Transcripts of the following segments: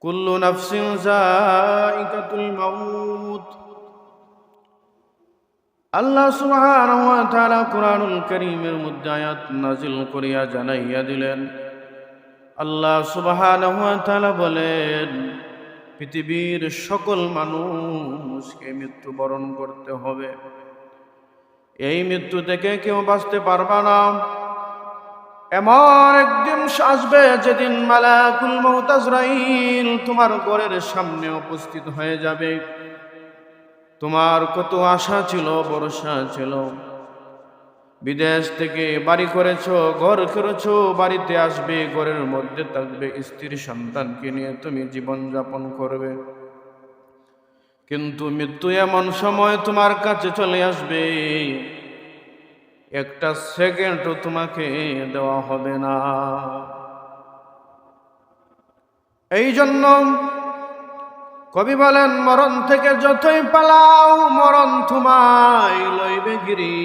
কুল্লু নাফসিন যায়িকাতুল মাউত। আল্লাহ সুবহানাহু ওয়া তাআলা কুরআনুল কারীমের মধ্যে আয়াত নাযিল করিয়া জানাইয়া দিলেন, আল্লাহ সুবহানাহু ওয়া তাআলা বলেন, পৃথিবীর সকল মানুষকে মৃত্যুবরণ করতে হবে। এই মৃত্যু থেকে কেউ বাঁচতে পারবে না। এমন একদিন আসবে যেদিন মালাকুল মউত আজরাইল তোমার ঘরের সামনে উপস্থিত হয়ে যাবে। তোমার কত আশা ছিল, ভরসা ছিল, বিদেশ থেকে বাড়ি করেছো, ঘর করেছো, বাড়িতে আসবে, ঘরের মধ্যে থাকবে, স্ত্রী সন্তানকে নিয়ে তুমি জীবন যাপন করবে। কিন্তু মৃত্যু এমন সময় তোমার কাছে চলে আসবে, একটা সেকেন্ডও তোমাকে দেওয়া হবে না। এই জন্য কবি বলেন, মরণ থেকে যতই পালাও মরণ তোমায় লইবে গিরি,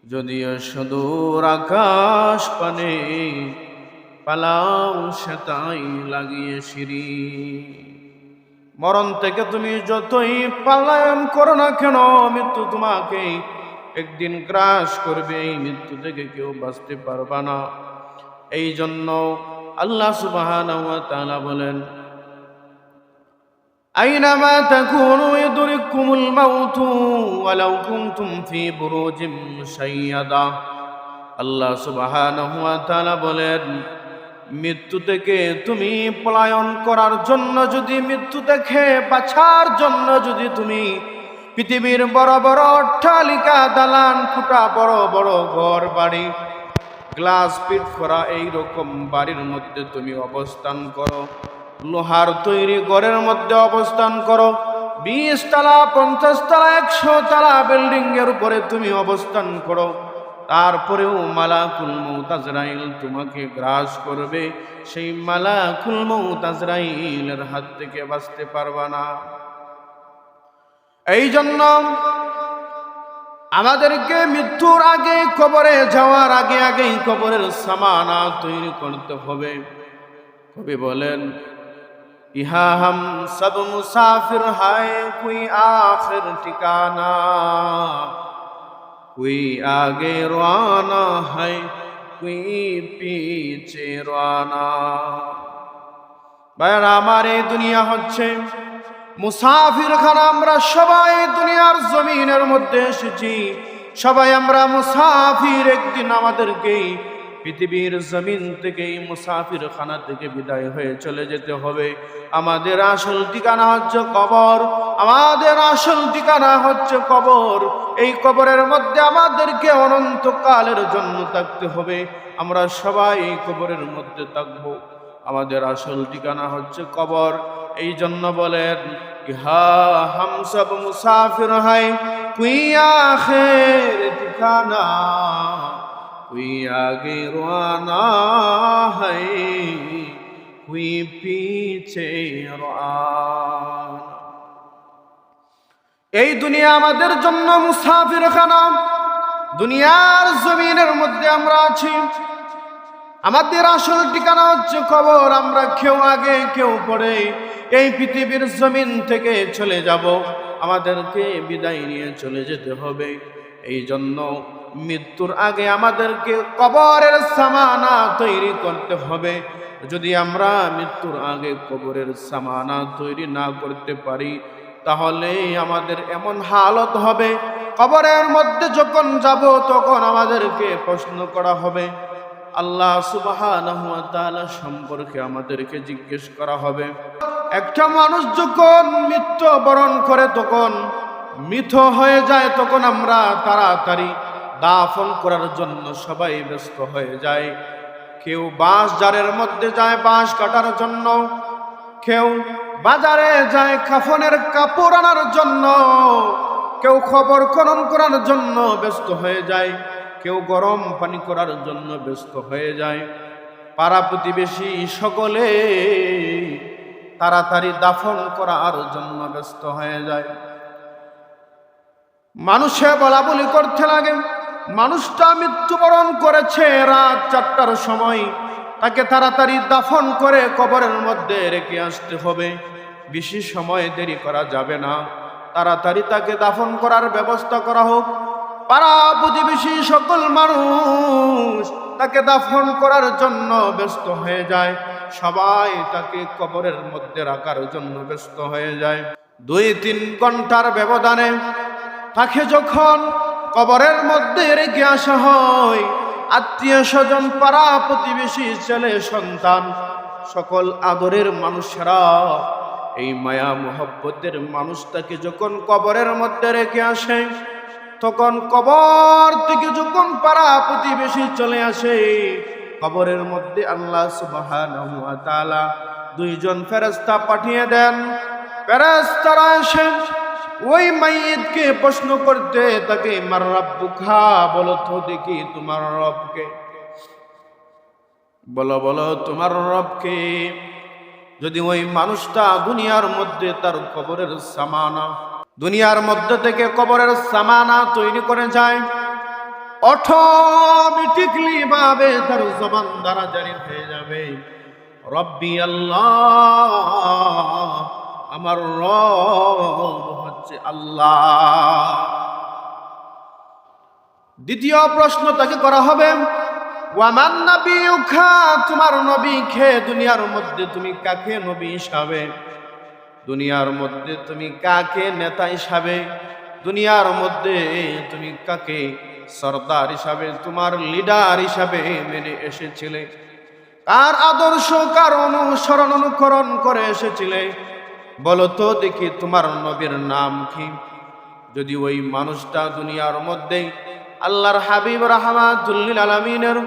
যদিও সুদূর আকাশ পানে পালাও সেটাই লাগিয়ে সিঁড়ি। মরণ থেকে তুমি যতই পলায়ন করো না কেন, মৃত্যু তোমাকে একদিন গ্রাস করবে। এই মৃত্যু থেকে কেউ বাঁচতে পারবে না। এই জন্য আল্লাহ সুবহানাহু ওয়া তাআলা বলেন, আইনামা তাকুনু ইদরিকুমুল মাউতু ওয়ালাউ কুনতুম ফি বুরুজিম মুশাইয়াদা। আল্লাহ সুবহানাহু ওয়া তাআলা বলেন, মৃত্যু থেকে তুমি পলায়ন করার জন্য, যদি মৃত্যু থেকে বাঁচার জন্য যদি তুমি পৃথিবীর বড় বড় অট্টালিকা, দালান কোঠা, বড় বড় ঘর বাড়ি, গ্লাস ফিট করা এইরকম বাড়ির মধ্যে তুমি অবস্থান করো, লোহার তৈরি ঘরের মধ্যে অবস্থান করো, 20 তলা, 50 তলা, 100 তলা বিল্ডিং এর উপরে তুমি অবস্থান করো, তারপরেও মালাকুল মউত আজরাইল তোমাকে গ্রাস করবে। সেই মালাকুল মউত আজরাইলের হাত থেকে বাঁচতে পারবা না। এই জন্য আমাদেরকে মৃত্যুর আগে, কবরে যাওয়ার আগে আগেই কবরের সামানা তৈরি করতে হবে। কবি বলেন, ইহা হাম সব মুসাফির হায়, কোই আখির ঠিকানা, কোই আগে রানা হায়, কোই পিছে রানা। ভাইরা আমার, এই দুনিয়া হচ্ছে মুসাফির খানা। আমরা সবাই দুনিয়ার জমিনের মধ্যে এসেছি, সবাই আমরা মুসাফির। একদিন আমাদেরকে পৃথিবীর জমিন থেকে, মুসাফির খানা থেকে বিদায় হয়ে চলে যেতে হবে। আমাদের আসল ঠিকানা হচ্ছে কবর। আমাদের আসল ঠিকানা হচ্ছে কবর। এই কবরের মধ্যে আমাদেরকে অনন্তকালের জন্য থাকতে হবে। আমরা সবাই এই কবরের মধ্যে থাকব। আমাদের আসল ঠিকানা হচ্ছে কবর। এই জন্য বলেন, ইহা হাম সব মুসাফির হায়, কোই আখির ঠিকানা, কোই আগে রানা হায়, কোই পিছে রানা। এই দুনিয়া আমাদের জন্য মুসাফির খানা। দুনিয়ার জমিনের মধ্যে আমরা আছি, আমাদের আসল ঠিকানা হচ্ছে কবর। আমরা কেউ আগে কেউ পরে এই পৃথিবীর জমিন থেকে চলে যাব। আমাদেরকে বিদায় নিয়ে চলে যেতে হবে। এই জন্য মৃত্যুর আগে আমাদেরকে কবরের সামানা তৈরি করতে হবে। যদি আমরা মৃত্যুর আগে কবরের সামানা তৈরি না করতে পারি, তাহলে আমাদের এমন হালত হবে, কবরের মধ্যে যখন যাব তখন আমাদেরকে প্রশ্ন করা হবে। আল্লাহ সুবহানাহু ওয়া তাআলা সম্পর্কে আমাদেরকে জিজ্ঞেস করা হবে। একটা মানুষ যখন মৃত্যুবরণ করে, তখন মৃত হয়ে যায়, তখন আমরা তাড়াতাড়ি দাফন করার জন্য সবাই ব্যস্ত হয়ে যায়। কেউ বাঁশ ঝাড়ের মধ্যে যায় বাঁশ কাটার জন্য, কেউ বাজারে যায় কাফনের কাপড় আনার জন্য, কেউ খবর খনন করার জন্য ব্যস্ত হয়ে যায়, কেউ গরম পানি করার জন্য ব্যস্ত হয়ে যায়। পাড়া প্রতিবেশী সকলে তাড়াতাড়ি দাফন করার জন্য ব্যস্ত হয়ে যায়। মানুষে বলা বলি করতে লাগে, মানুষটা মৃত্যুবরণ করেছে রাত 4টার সময়, তাকে তাড়াতাড়ি দাফন করে কবরের মধ্যে রেখে আসতে হবে। বেশি সময় দেরি করা যাবে না, তাড়াতাড়ি তাকে দাফন করার ব্যবস্থা করা হোক। পাড়া প্রতিবেশী সকল মানুষ তাকে দাফন করার জন্য ব্যস্ত হয়ে যায়, সবাই তাকে কবরের মধ্যে রাখার জন্য ব্যস্ত হয়ে যায়। 2-3 ঘন্টার ব্যবধানে তাকে যখন কবরের মধ্যে রেখে আসা হয়, আত্মীয় স্বজন, পাড়া প্রতিবেশী, ছেলে সন্তান, সকল আদরের মানুষেরা, এই মায়া মোহব্বতের মানুষটাকে যখন কবরের মধ্যে রেখে আসে, তখন কবর থেকে যখন পাড়া প্রতিবেশী চলে আসে, কবরের মধ্যে আল্লাহ সুবহানাহু ওয়া তাআলা 2 জন ফেরেশতা পাঠিয়ে দেন। ফেরেশতারা এসে ওই মাইয়িতকে প্রশ্ন করতে তাকে, মার রাব্বুকা, বলো তো দেখি তোমার রবকে, বলো বলো তোমার রবকে। যদি ওই মানুষটা দুনিয়ার মধ্যে তার কবরের সামানা, দুনিয়ার মধ্যে থেকে কবরের সামানা তৈরি করে যায়, অটোমেটিকলি ভাবে তার জবান দ্বারা জারি হয়ে যাবে, রব্বি আল্লাহ, আমার রব হচ্ছে আল্লাহ। দ্বিতীয় প্রশ্ন তাকে করা হবে, ওয়ামান নাবিয়ুকা, তোমার নবী কে? দুনিয়ার মধ্যে তুমি কাকে নবী হিসাবে, দুনিয়ার মধ্যে তুমি কাকে নেতা হিসাবে, দুনিয়ার মধ্যে তুমি কাকে সরদার হিসাবে, তোমার লিডার হিসাবে মেনে এসেছিলে, কার আদর্শ, কার অনুসরণ অনুকরণ করে এসেছিলে, বলো তো দেখি তোমার নবীর নাম কি? যদি ওই মানুষটা দুনিয়ার মধ্যে আল্লাহর হাবিব রাহমাতুল লিল আলামিনের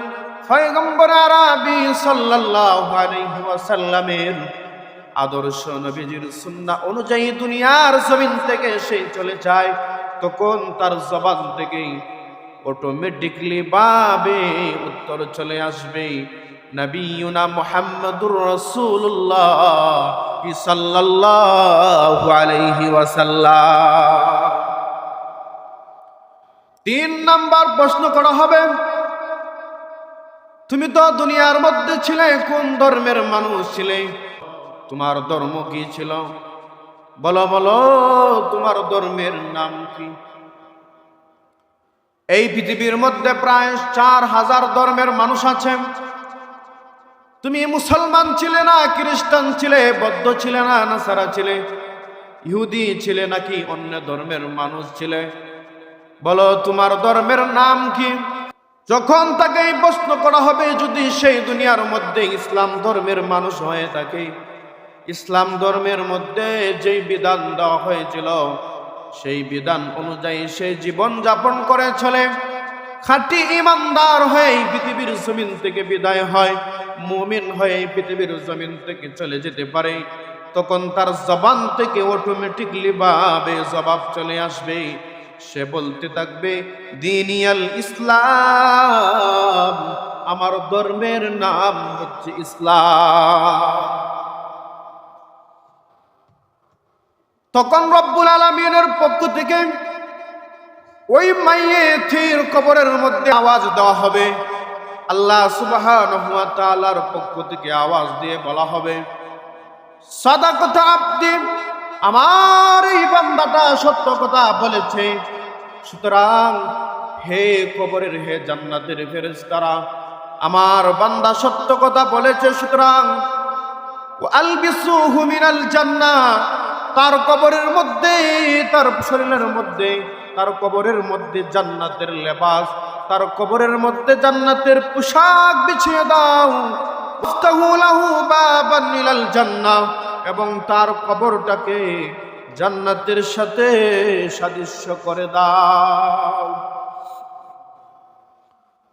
পয়গম্বর আরবি সাল্লাল্লাহু আলাইহি ওয়াসাল্লামের আদর্শ, নবীজির সুন্নাহ অনুযায়ী দুনিয়ার জমিন থেকে সে চলে যায়, তখন তার জবান থেকে অটোমেটিকলি ভাবে উত্তর চলে আসবে, নবিয়ুনা মুহাম্মাদুর রাসূলুল্লাহ সাল্লাল্লাহু আলাইহি ওয়াসাল্লাম। 3 নাম্বার প্রশ্ন করা হবে, তুমি তো দুনিয়ার মধ্যে ছিলে, কোন ধর্মের মানুষ ছিলে, তোমার ধর্ম কি ছিল, বলো বলো তোমার ধর্মের নাম কি? এই পৃথিবীর মধ্যে প্রায় 4000 ধর্মের মানুষ আছে। তুমি মুসলমান ছিলে না খ্রিস্টান ছিলে, বৌদ্ধ ছিলে না নাসারা ছিলে, ইহুদি ছিলে নাকি অন্য ধর্মের মানুষ ছিলে, বলো তোমার ধর্মের নাম কি? যখন তাকে এই প্রশ্ন করা হবে, যদি সেই দুনিয়ার মধ্যে ইসলাম ধর্মের মানুষ হয়ে থাকে, ইসলাম ধর্মের মধ্যে যেই বিধান দেওয়া হয়েছিল সেই বিধান অনুযায়ী সে জীবন যাপন করে চলে, খাঁটি ইমানদার হয়ে পৃথিবীর জমিন থেকে বিদায় হয়, মুমিন হয়ে পৃথিবীর জমিন থেকে চলে যেতে পারে, তখন তার জবান থেকে অটোমেটিকলি ভাবে জবাব চলে আসবে, সে বলতে থাকবে, দিনিয়াল ইসলাম, আমার ধর্মের নাম হচ্ছে ইসলাম। তখন রব্বুল আলামিনের পক্ষ থেকে ওই মাইয়িতের কবরের মধ্যে আওয়াজ দেওয়া হবে, আল্লাহ সুবহানাহু ওয়া তাআলার পক্ষ থেকে আওয়াজ দিয়ে বলা হবে, সাদাকাতা আবদি, আমার এই বান্দাটা সত্য কথা বলেছে, সুতরাং হে কবরের, হে জান্নাতের ফেরেশতারা, আমার বান্দা সত্য কথা বলেছে, সুতরাং আলবিসুহু মিনাল জান্নাহ, তার কবরের মধ্যে, তার শরীরের মধ্যে, তার কবরের মধ্যে জান্নাতের লেবাস, তার কবরের মধ্যে জান্নাতের পোশাক বিছিয়ে দাও, ইফতাহু লাহু বাবান ইলাল জান্নাহ, এবং তার কবরটাকে জান্নাতের সাথে সাদৃশ্য করে দাও।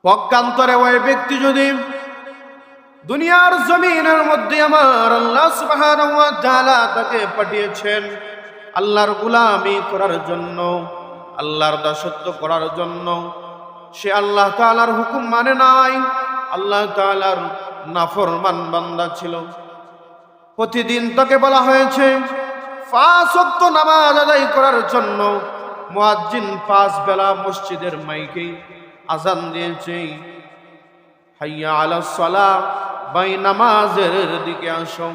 পক্ষান্তরে ওই ব্যক্তি যদি দুনিয়ার জমিনের মধ্যে আমার আল্লাহ সুবহানাহু ওয়া তাআলা তাকে পাঠিয়েছেন আল্লাহর গোলামি করার জন্য, আল্লাহর দাসত্ব করার জন্য, সে আল্লাহ তাআলার হুকুম মানে নাই, আল্লাহ তাআলার নাফরমান বান্দা ছিল, প্রতিদিন তাকে বলা হয়েছে 5 ওয়াক্ত নামাজ আদায় করার জন্য, মুয়াজ্জিন 5 বেলা মসজিদের মাইকে আজান দিয়েছে, হাইয়া আলাস সালাহ, ভাই নামাজের দিকে আসো।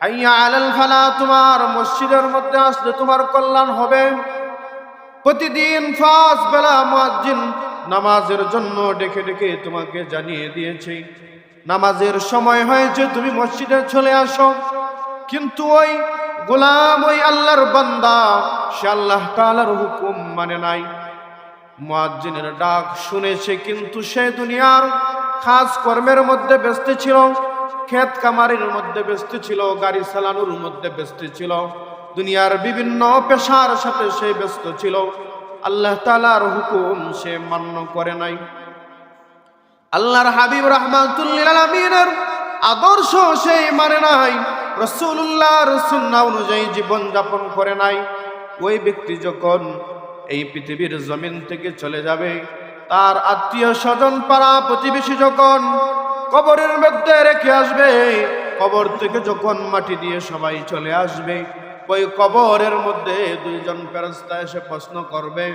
হাইয়া আলাল ফালাহ, তোমার মসজিদের মধ্যে আসলে তোমার কল্যাণ হবে। প্রতিদিন 5 বেলা মুয়াজ্জিন নামাজের জন্য ডেকে ডেকে তোমাকে জানিয়ে দিয়েছে নামাজের সময় হয়েছে, তুমি মসজিদে চলে আসো। কিন্তু ওই গোলাম, ওই আল্লাহর বান্দা, সে আল্লাহ তাআলার হুকুম মানে নাই। মুয়াজ্জিনের ডাক শুনেছে, কিন্তু সে দুনিয়ার খাস কর্মের মধ্যে ব্যস্ত ছিল, ক্ষেত কামারির মধ্যে ব্যস্ত ছিল, গাড়ি চালানোর মধ্যে ব্যস্ত ছিল, দুনিয়ার বিভিন্ন পেশার সাথে সে ব্যস্ত ছিল। আল্লাহ তাআলার হুকুম সে মান্য করে নাই। আল্লাহর হাবিব রাহমাতুল লিল আলামিনের আদর্শ সে মানে নাই, রাসূলুল্লাহর সুন্নাহ অনুযায়ী জীবন যাপন করে নাই। ওই ব্যক্তি যখন এই পৃথিবীর জমিন থেকে চলে যাবে, তার আত্মীয় স্বজন পাড়া প্রতিবেশী যখন কবরের মধ্যে রেখে আসবে, কবর থেকে যখন মাটি দিয়ে সবাই চলে আসবে, ওই কবরের মধ্যে দুইজন ফেরেশতা এসে প্রশ্ন করবে,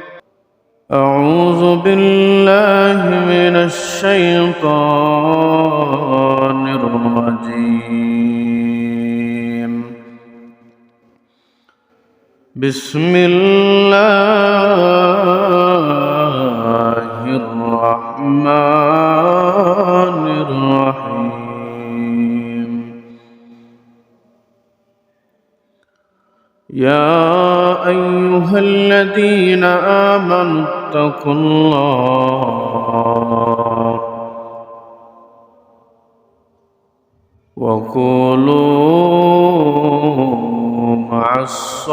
أعوذ بالله من الشيطان الرجيم. بسم الله الرحمن الرحيم. يا أيها الذين آمنوا اتقوا الله وكونوا مع الصادقين.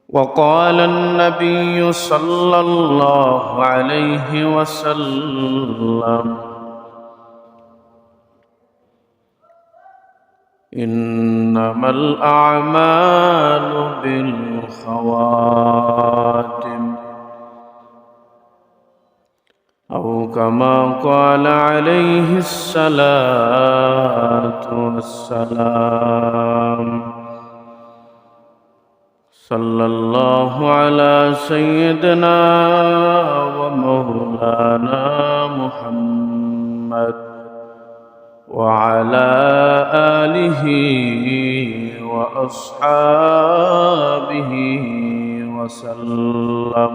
وقال النبي صلى الله عليه وسلم: إنما الأعمال بالخواتم، أو كما قال عليه الصلاة والسلام. صلى الله على سيدنا ومولانا محمد وعلى آله وأصحابه وسلم.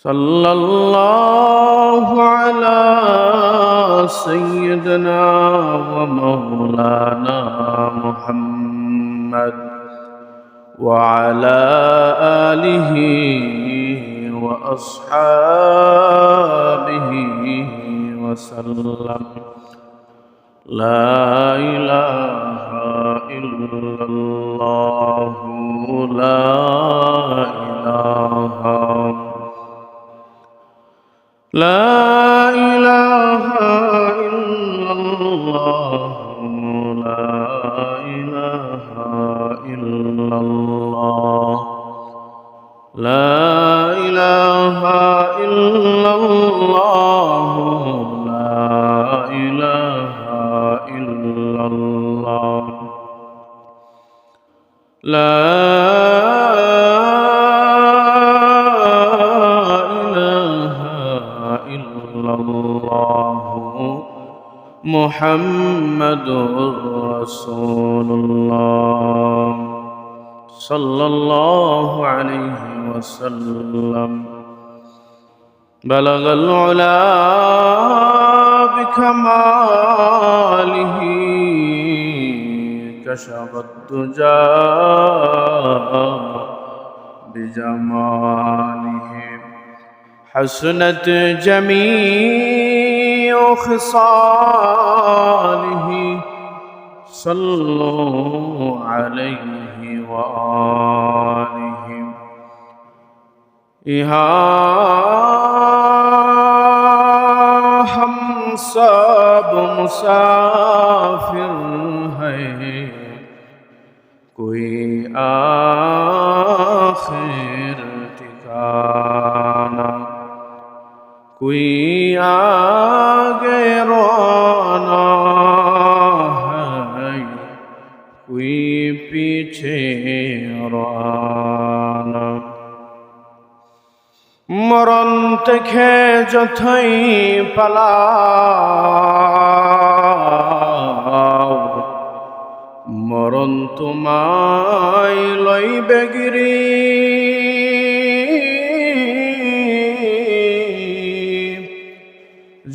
صلى الله على سيدنا ومولانا محمد وعلى آله وأصحابه وسلم. لا إله إلا الله، لا إله، لا إله إلا الله، لا إله إلا الله، لا إله إلا الله، لا إله إلا الله، لا إله إلا الله، محمد رسول الله صلى الله عليه وسلم. بلغ العلا بكماله، كشف الدجى بجماله، حسنت جميع خصاله. صلوا عليه وآله. यहाँ हम सब मुसाफिर हैं, कोई आखिर ठिकाना, कोई आगे रोना है, कोई पीछे रोना. মরণ থেকে যতই পালাও, মরণ তোমায় লইবে গিরি।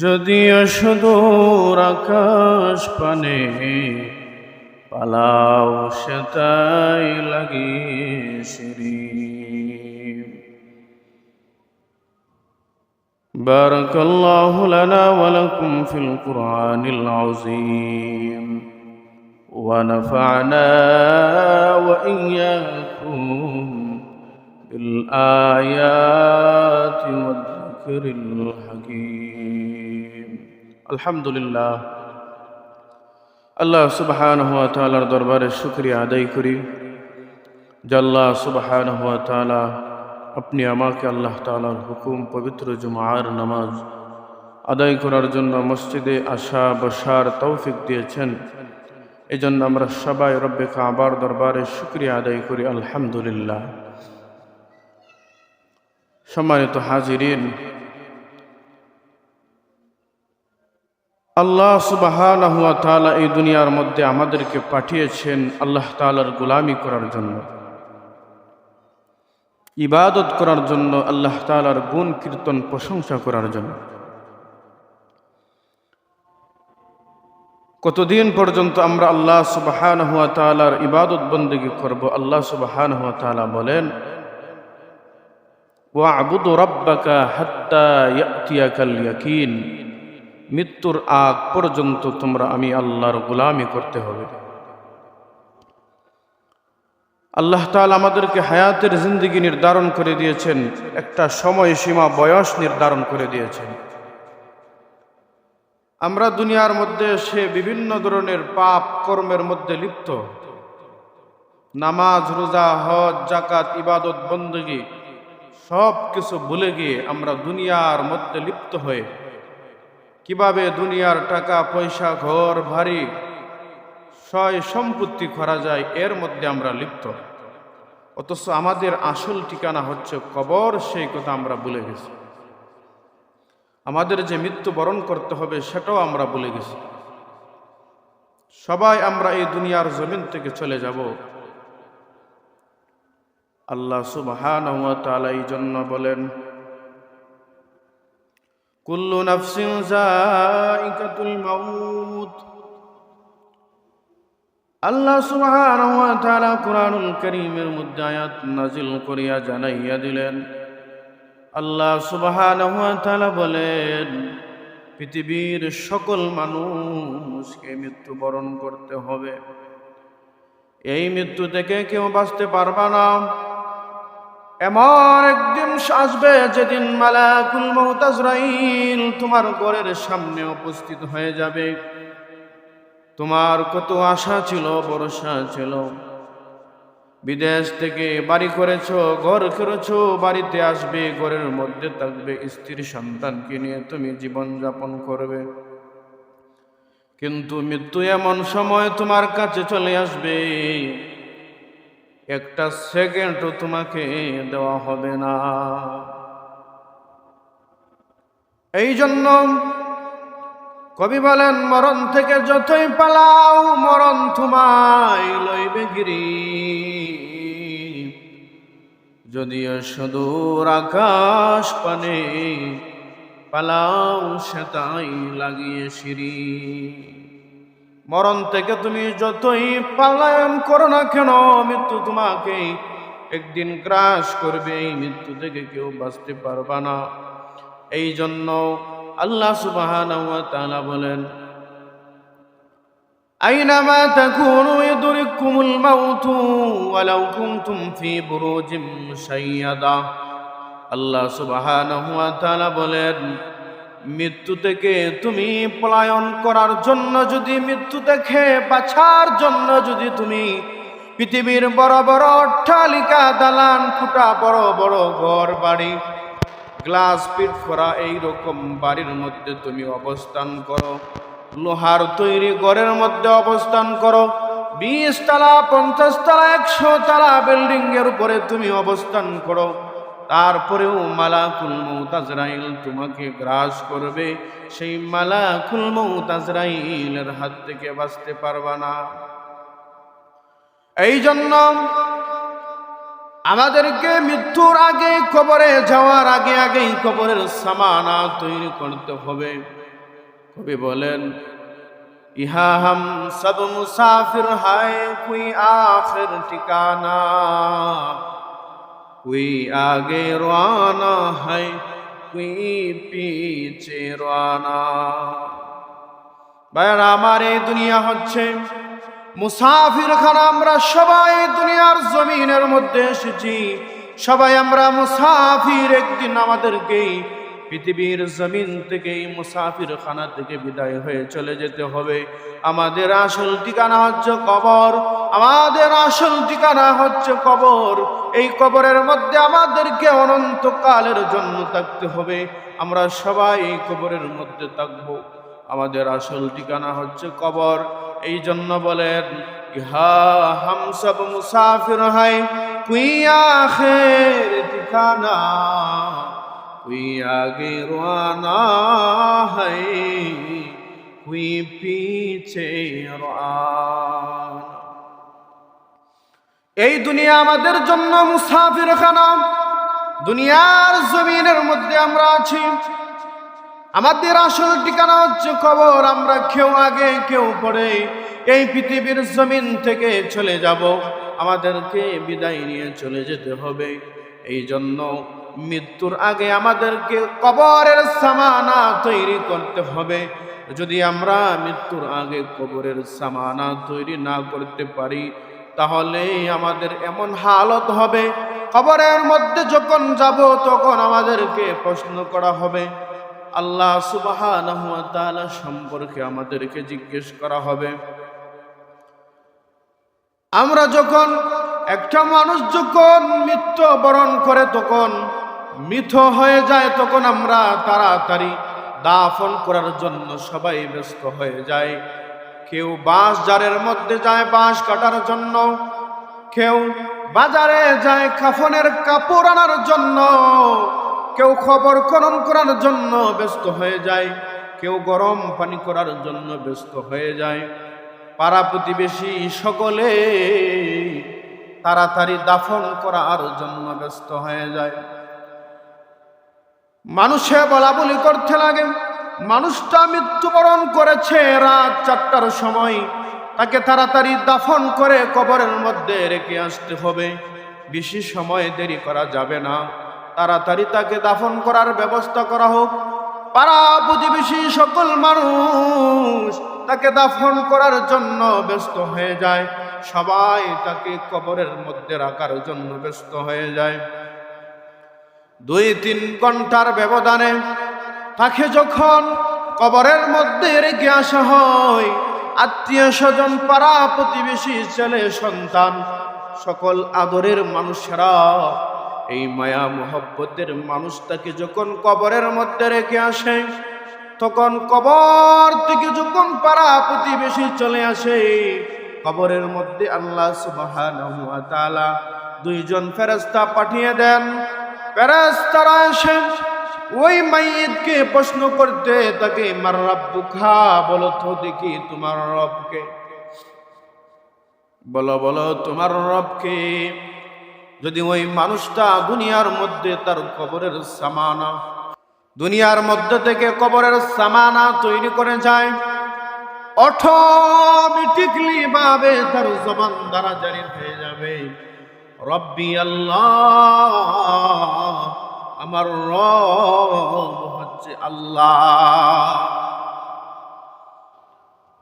যদিও সুদূর আকাশ পানে পালাও সেটাই লাগে সিঁড়ি। بارك الله لنا ولكم في القرآن العظيم، ونفعنا وإياكم بالآيات والذكر الحكيم। الحمد لله। আল্লাহ সুবহানাহু ওয়া তাআলার দরবারে শুকরিয়া আদায় করি যে আল্লাহ সুবহানাহু ওয়া তাআলা আপনি আমাকে আল্লাহ তাআলার হুকুম পবিত্র জুমার নামাজ আদায় করার জন্য মসজিদে আসা বসার তৌফিক দিয়েছেন। এই জন্য আমরা সবাই রব্বে কাবার দরবারে শুকরিয়া আদায় করি আলহামদুলিল্লাহ। সম্মানিত হাজিরিন, আল্লাহ সুবহানাহু ওয়া তাআলা এই দুনিয়ার মধ্যে আমাদেরকে পাঠিয়েছেন আল্লাহ তাআলার গোলামি করার জন্য, ইবাদত করার জন্য, আল্লাহ তাআলার গুণ কীর্তন প্রশংসা করার জন্য। কতদিন পর্যন্ত আমরা আল্লাহ সুবহানাহু ওয়া তাআলার ইবাদত বন্দেগী করব? আল্লাহ সুবহানাহু ওয়া তাআলা বলেন, ওয়া'বুদ রাব্বাকা হাত্তা ইয়াতিয়াকাল ইয়াকিন। মৃত্যুর আগ পর্যন্ত তোমরা আমি আল্লাহর গোলামি করতে হবে। আল্লাহ তাআলা আমাদেরকে হায়াতের জিন্দেগি নির্ধারণ করে দিয়েছেন, একটা সময়সীমা বয়স নির্ধারণ করে দিয়েছেন। আমরা দুনিয়ার মধ্যে এসে বিভিন্ন ধরনের পাপ কর্মের মধ্যে লিপ্ত, নামাজ, রোজা, হজ, যাকাত, ইবাদত, বন্দেগী সব কিছু ভুলে গিয়ে আমরা দুনিয়ার মধ্যে লিপ্ত হয়ে কিভাবে দুনিয়ার টাকা পয়সা, ঘর বাড়ি, সয় সম্পত্তি করা যায় এর মধ্যে আমরা লিপ্ত। অথচ আমাদের আসল ঠিকানা হচ্ছে কবর, সেই কথা আমরা ভুলে গেছি। আমাদের যে মৃত্যুবরণ করতে হবে সেটাও আমরা ভুলে গেছি। সবাই আমরা এই দুনিয়ার জমিন থেকে চলে যাব। আল্লাহ সুবহানাহু ওয়া তাআলা এই জন্য বলেন, কুল্লু নাফসিন যায়িকাতুল মাউত। আল্লাহ সুবহানাহু ওয়া তাআলা কুরআনুল কারীমের মধ্যে আয়াত নাজিল করিয়া জানাইয়া দিলেন, আল্লাহ সুবহানাহু ওয়া তাআলা বলেন, পৃথিবীর সকল মানুষকে মৃত্যুবরণ করতে হবে। এই মৃত্যু থেকে কেউ বাঁচতে পারবে না। এমন একদিন আসবে যেদিন মালাকুল মউত আজরাইল তোমার ঘরের সামনে উপস্থিত হয়ে যাবে। তোমার কত আশা ছিল, ভরসা ছিল, বিদেশ থেকে বাড়ি করেছো, ঘর করেছো, বাড়িতে আসবে, ঘরের মধ্যে থাকবে, স্ত্রী সন্তানকে নিয়ে তুমি জীবন যাপন করবে। কিন্তু মৃত্যু এমন সময় তোমার কাছে চলে আসবে, একটা সেকেন্ডও তোমাকে দেওয়া হবে না। এই জন্য কবি বলেন, মরণ থেকে যতই পালাও, মরণ তোমায় লইবে গিরি। যদিও সুদূর আকাশ পানে পালাও সেটাই লাগিয়ে সিঁড়ি। মরণ থেকে তুমি যতই পলায়ন করো না কেন, মৃত্যু তোমাকে একদিন গ্রাস করবে। এই মৃত্যু থেকে কেউ বাঁচতে পারবে না। এই জন্য আল্লাহ সুবহানাহু ওয়া তাআলা বলেন, আইনামা তাকুনু ইদরিকুমুল মাউতু ওয়ালাউ কুনতুম ফি বুরুজিম মুশাইয়াদা। আল্লাহ সুবহানাহু ওয়া তাআলা বলেন, মৃত্যু থেকে তুমি পলায়ন করার জন্য, যদি মৃত্যু থেকে বাঁচার জন্য যদি তুমি পৃথিবীর বড় বড় অট্টালিকা, দালান কোঠা, বড় বড় ঘর বাড়ি, গ্লাস ফিট করা এইরকম বাড়ির মধ্যে তুমি অবস্থান করো, লোহার তৈরি ঘরের মধ্যে অবস্থান করো, 20 তলা, 50 তলা, 100 তলা বিল্ডিং এর উপরে তুমি অবস্থান করো, তারপরেও মালাকুল মউত আজরাইল তোমাকে গ্রাস করবে, সেই মালাকুল মউত আজরাইলের হাত থেকে বাঁচতে পারবা না। এই জন্য আমাদেরকে মৃত্যুর আগে, কবরে যাওয়ার আগে আগেই কবরের সামানা তৈরি করতে হবে। কবি বলেন, ইহা হাম সব মুসাফির হায় কোই আখির ঠিকানা, कोई आगे रवाना है कोई पीछे रवाना। ভাইরা আমার, এই দুনিয়া হচ্ছে মুসাফির খানা। আমরা সবাই দুনিয়ার জমিনের মধ্যে এসেছি, সবাই আমরা মুসাফির। একদিন আমাদেরকে পৃথিবীর জমিন থেকে, এই মুসাফির খানা থেকে বিদায় হয়ে চলে যেতে হবে। আমাদের আসল ঠিকানা হচ্ছে কবর, আমাদের আসল ঠিকানা হচ্ছে কবর। এই কবরের মধ্যে আমাদেরকে অনন্তকালের জন্য থাকতে হবে। আমরা সবাই এই কবরের মধ্যে থাকব। আমাদের আসল ঠিকানা হচ্ছে কবর। এই জন্য বলেন, ইহা হাম সব মুসাফির হায় কোই আখির ঠিকানা, कोई आगे रवाना है कोई पीछे रवाना। এই দুনিয়া আমাদের জন্য মুসাফির খানা। দুনিয়ার জমিনের মধ্যে আমরা আছি, আমাদের আসল ঠিকানা হচ্ছে কবর। আমরা কেউ আগে কেউ পরে এই পৃথিবীর জমিন থেকে চলে যাব, আমাদেরকে বিদায় নিয়ে চলে যেতে হবে। এই জন্য মৃত্যুর আগে আমাদেরকে কবরের সামানা তৈরি করতে হবে। যদি আমরা মৃত্যুর আগে কবরের সামানা তৈরি না করতে পারি, তাহলে আমাদের এমন হালত হবে, কবরের মধ্যে যখন যাব তখন আমাদেরকে প্রশ্ন করা হবে, আল্লাহ সুবহানাহু ওয়া তাআলা সম্পর্কে আমাদেরকে জিজ্ঞেস করা হবে। আমরা যখন, একটা মানুষ যখন মৃত্যুবরণ করে, তখন মৃত হয়ে যায়, তখন আমরা তাড়াতাড়ি দাফন করার জন্য সবাই ব্যস্ত হয়ে যায়। কেউ বাঁশ ঝাড়ের মধ্যে যায় বাঁশ কাটার জন্য, কেউ বাজারে যায় কাফনের কাপড় আনার জন্য, কেউ খবর খনন করার জন্য ব্যস্ত হয়ে যায়, কেউ গরম পানি করার জন্য ব্যস্ত হয়ে যায়। পাড়া প্রতিবেশী সকলে তাড়াতাড়ি দাফন করার জন্য ব্যস্ত হয়ে যায়। মানুষে বলা বলি করতে লাগে, মানুষটা মৃত্যুবরণ করেছে রাত 4টার সময়, তাকে তাড়াতাড়ি দাফন করে কবরের মধ্যে রেখে আসতে হবে। বেশি সময় দেরি করা যাবে না, তাড়াতাড়ি তাকে দাফন করার ব্যবস্থা করা হোক। পাড়া প্রতিবেশী সকল মানুষ তাকে দাফন করার জন্য ব্যস্ত হয়ে যায়, সবাই তাকে কবরের মধ্যে রাখার জন্য ব্যস্ত হয়ে যায়। 2-3 ঘন্টার ব্যবধানে তাকে যখন কবরের মধ্যে রেখে আসা হয়, আত্মীয় স্বজন, পাড়া প্রতিবেশী, ছেলে সন্তান, সকল আদরের মানুষেরা, এই মায়া মোহব্বতের মানুষটাকে যখন কবরের মধ্যে রেখে আসে, তখন কবর থেকে যখন পাড়া প্রতিবেশী চলে আসে, কবরের মধ্যে আল্লাহ সুবহানাহু ওয়া তাআলা 2 জন ফেরেশতা পাঠিয়ে দেন। ফেরেশতারা এসে ওই মাইয়িতকে প্রশ্ন করতে তাকে, মার রাব্বুকা, বলো তো দেখি তোমার রবকে, বলো বলো তোমার রবকে। যদি ওই মানুষটা দুনিয়ার মধ্যে তার কবরের সামানা, দুনিয়ার মধ্যে থেকে কবরের সামানা তৈরি করে যায়, অটোমেটিকলি ভাবে তার জবান দ্বারা জারি হয়ে যাবে, রব্বি আল্লাহ, আমার রব হচ্ছে আল্লাহ।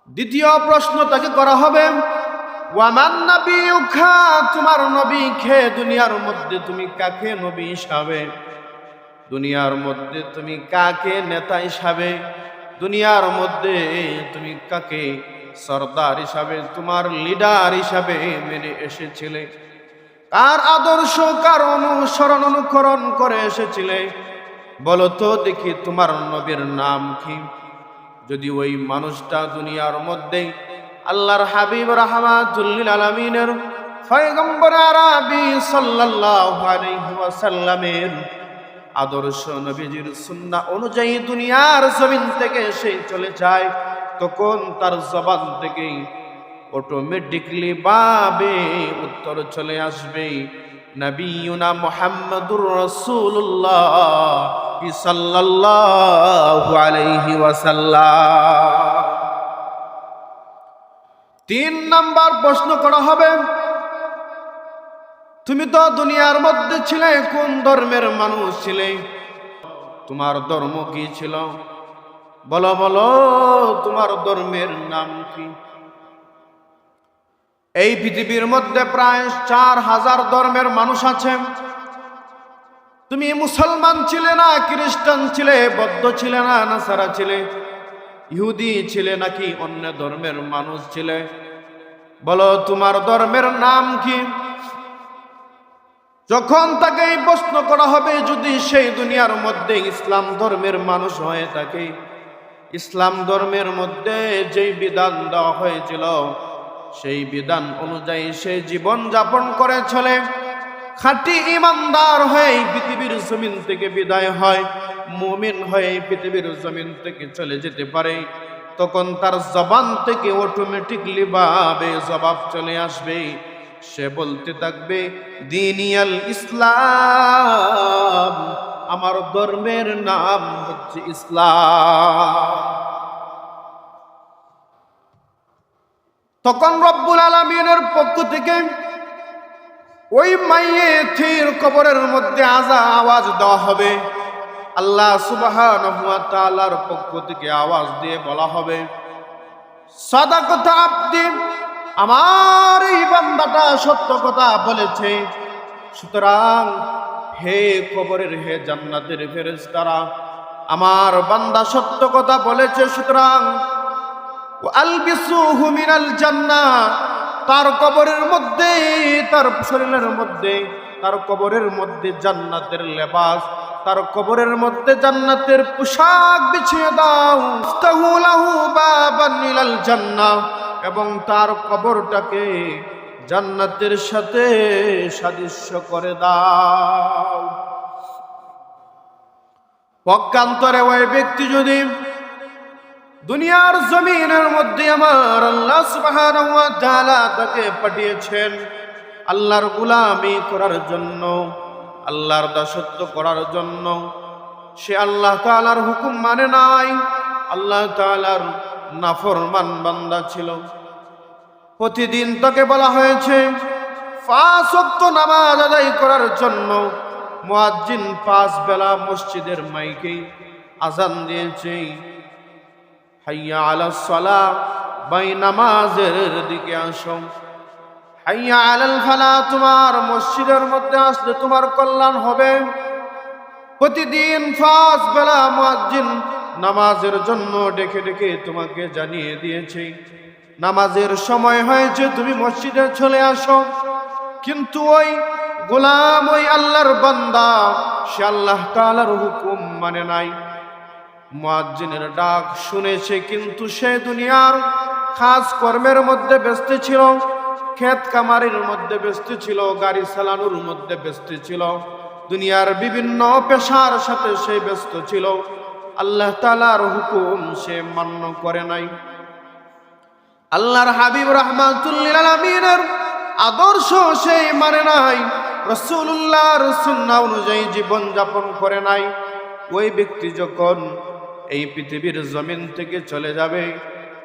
দ্বিতীয় প্রশ্ন তাকে করা হবে, ওয়ামান নাবিয়ুকা, তোমার নবী কে? দুনিয়ার মধ্যে তুমি কাকে নবী হিসাবে, দুনিয়ার মধ্যে তুমি কাকে নেতা হিসাবে, দুনিয়ার মধ্যে তুমি কাকে সরদার হিসাবে, তোমার লিডার হিসাবে মেনে এসেছিলে, কার আদর্শ, কার অনুসরণ অনুকরণ করে এসেছিলে, বলো তো দেখি তোমার নবীর নাম কি? যদি ওই মানুষটা দুনিয়ার মধ্যে আল্লাহর হাবিব রাহমাতুল লিল আলামিনের পয়গম্বর আরবি সাল্লাল্লাহু আলাইহি ওয়াসাল্লামের আদর্শ নবীজির সুন্নাহ অনুযায়ী দুনিয়ার জমিন থেকে সে চলে যায়, তখন তার জবান থেকে অটোমেটিকলি বাবে উত্তর চলে আসবে, নবিয়ুনা মুহাম্মাদুর রাসূলুল্লাহ সাল্লাল্লাহু আলাইহি ওয়াসাল্লাম। 3 নাম্বার প্রশ্ন করা হবে, তুমি তো দুনিয়ার মধ্যে ছিলে, কোন ধর্মের মানুষ ছিলে? তোমার ধর্ম কি ছিল? বলো বলো, তোমার ধর্মের নাম কি? এই পৃথিবীর মধ্যে প্রায় 4000 ধর্মের মানুষ আছে। তুমি মুসলমান ছিলে না খ্রিস্টান ছিলে, বৌদ্ধ ছিলে না নাসারা ছিলে, ইহুদি ছিলে নাকি অন্য ধর্মের মানুষ ছিলে? বলো তোমার ধর্মের নাম কি? যখন তাকে এই প্রশ্ন করা হবে, যদি সেই দুনিয়ার মধ্যে ইসলাম ধর্মের মানুষ হয়ে থাকে, ইসলাম ধর্মের মধ্যে যেই বিধান দেওয়া হয়েছিল সেই বিধান অনুযায়ী সে জীবন যাপন করে চলে, খাঁটি ইমানদার হয়ে পৃথিবীর জমিন থেকে বিদায় হয়, মুমিন হয়ে পৃথিবীর জমিন থেকে চলে যেতে পারে, তখন তার জবান থেকে অটোমেটিকলি ভাবে জবাব চলে আসবে। সে বলতে থাকবে, দিনিয়াল ইসলাম, আমার ধর্মের নাম হচ্ছে ইসলাম। তখন রব্বুল আলামিনের পক্ষ থেকে ওই মাইয়ের কবরের মধ্যে আওয়াজ দেওয়া হবে। আল্লাহ সুবহানাহু ওয়া তাআলার পক্ষ থেকে আওয়াজ দিয়ে বলা হবে, সাদাকাতা আবদি, আমার এই বান্দাটা সত্য কথা বলেছে, সুতরাং হে কবরের, হে জান্নাতের ফেরেশতারা, আমার বান্দা সত্য কথা বলেছে, সুতরাং আলবিসুহু মিনাল জান্নাহ, তার কবরের মধ্যে, তার শরীরের মধ্যে, তার কবরের মধ্যে জান্নাতের লেবাস, তার কবরের মধ্যে জান্নাতের পোশাক বিছিয়ে দাও, ইফতাহু লাহু বাবান ইলাল জান্নাহ, এবং তার কবরটাকে জান্নাতের সাথে সাদৃশ্য করে দাও। পক্ষান্তরে ওই ব্যক্তি যদি দুনিয়ার জমিনের মধ্যে আমার আল্লাহ সুবহানাহু ওয়া তাআলা তাকে পাঠিয়েছেন আল্লাহর গোলামি করার জন্য, আল্লাহর দাসত্ব করার জন্য, সে আল্লাহ তাআলার হুকুম মানে নাই, আল্লাহ তাআলার নাফরমান বান্দা ছিল। প্রতিদিন তাকে বলা হয়েছে 5 ওয়াক্ত নামাজ আদায় করার জন্য। মুয়াজ্জিন 5 বেলা মসজিদের মাইকে আজান দিয়েছে, হাইয়া আলাস সালাহ, ভাই নামাজের দিকে আসো, হাইয়া আলাল ফালাহ, তোমার মসজিদের মধ্যে আসলে তোমার কল্যাণ হবে। প্রতিদিন 5 বেলা মুয়াজ্জিন নামাজের জন্য ডেকে ডেকে তোমাকে জানিয়ে দিয়েছে নামাজের সময় হয়েছে, তুমি মসজিদে চলে আসো। কিন্তু ওই গোলাম, ওই আল্লাহর বান্দা, সে আল্লাহ তাআলার হুকুম মানে নাই। মুয়াজ্জিনের ডাক শুনেছে, কিন্তু সে দুনিয়ার খাস কর্মের মধ্যে ব্যস্ত ছিল, ক্ষেত কামারের মধ্যে ব্যস্ত ছিল, গাড়ি চালানোর মধ্যে ব্যস্ত ছিল, দুনিয়ার বিভিন্ন পেশার সাথে সে ব্যস্ত ছিল। আল্লাহ তাআলার হুকুম সে মান্য করে নাই। আল্লাহর হাবিব রাহমাতুল লিল আলামিনের আদর্শ সে মানে নাই, রাসূলুল্লাহর সুন্নাহ অনুযায়ী জীবন যাপন করে নাই। ওই ব্যক্তি যখন এই পৃথিবীর জমিন থেকে চলে যাবে,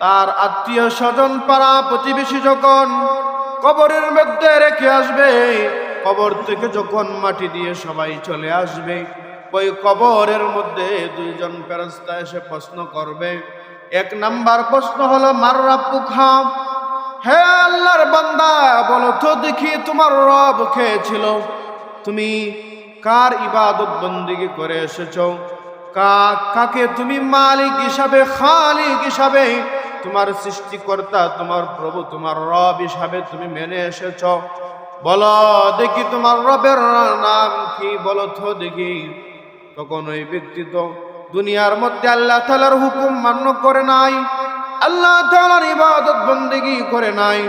তার আত্মীয় স্বজন পাড়া প্রতিবেশী যখন কবরের মধ্যে রেখে আসবে, কবর থেকে যখন মাটি দিয়ে সবাই চলে আসবে, ওই কবরের মধ্যে 2 জন ফেরেশতা এসে প্রশ্ন করবে। 1 নাম্বার প্রশ্ন হলো, মার রাব্বুকা, হে আল্লাহর বান্দা, বলো তো দেখি তোমার রব কে ছিল? তুমি কার ইবাদত বন্দেগী করে এসেছো? কাকে তুমি মালিক হিসাবে, খালিক হিসাবে, তোমার সৃষ্টিকর্তা, তোমার প্রভু, তোমার রব হিসাবে তুমি মেনে এসেছো? বলো দেখি তোমার রবের নাম কি, বলো তো দেখি। তখন ওই ব্যক্তি তো দুনিয়ার মধ্যে আল্লাহ তাআলার হুকুম মান্য করে নাই, আল্লাহ তাআলার ইবাদত বন্দেগী করে নাই,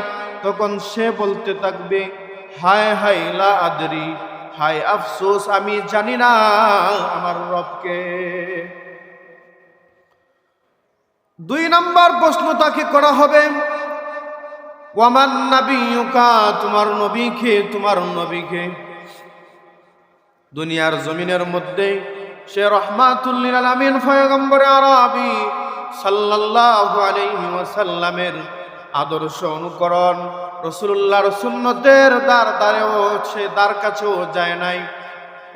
তখন সে বলতে থাকবে, হায় হায় লা আদরি, হায় আফসোস আমি জানি না আমার রবকে। 2 নম্বর প্রশ্ন তাকে করা হবে, ওয়ামান নাবিয়ুকা, তোমার নবীকে, তোমার নবীকে। দুনিয়ার জমিনের মধ্যে সে রহমাতুল লিল আলামিন পয়গম্বর আরবি সাল্লাল্লাহু আলাইহি ওয়াসাল্লামের আদর্শ অনুকরণ, রাসূলুল্লাহর সুন্নতের দ্বারেও সে দ্বার কাছেও যায় নাই,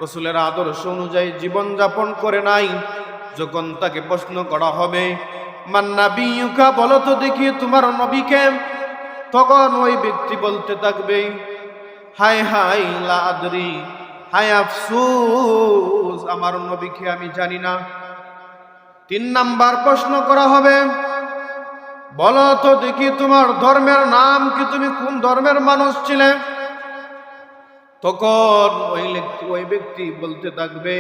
রাসূলের আদর্শ অনুযায়ী জীবন যাপন করে নাই। যখন তাকে প্রশ্ন করা হবে, মান নাবিয়ুকা, বলো তো দেখি তোমার নবীকে, তখন ওই ব্যক্তি বলতে থাকবে, হায় হায় লা আদরি, হায় আফসোস আমার নবীকে আমি জানি না। 3 নাম্বার প্রশ্ন করা হবে, বলো তো দেখি তোমার ধর্মের নাম কি, তুমি কোন ধর্মের মানুষ ছিলে? তখন ওই ব্যক্তি বলতে থাকবে,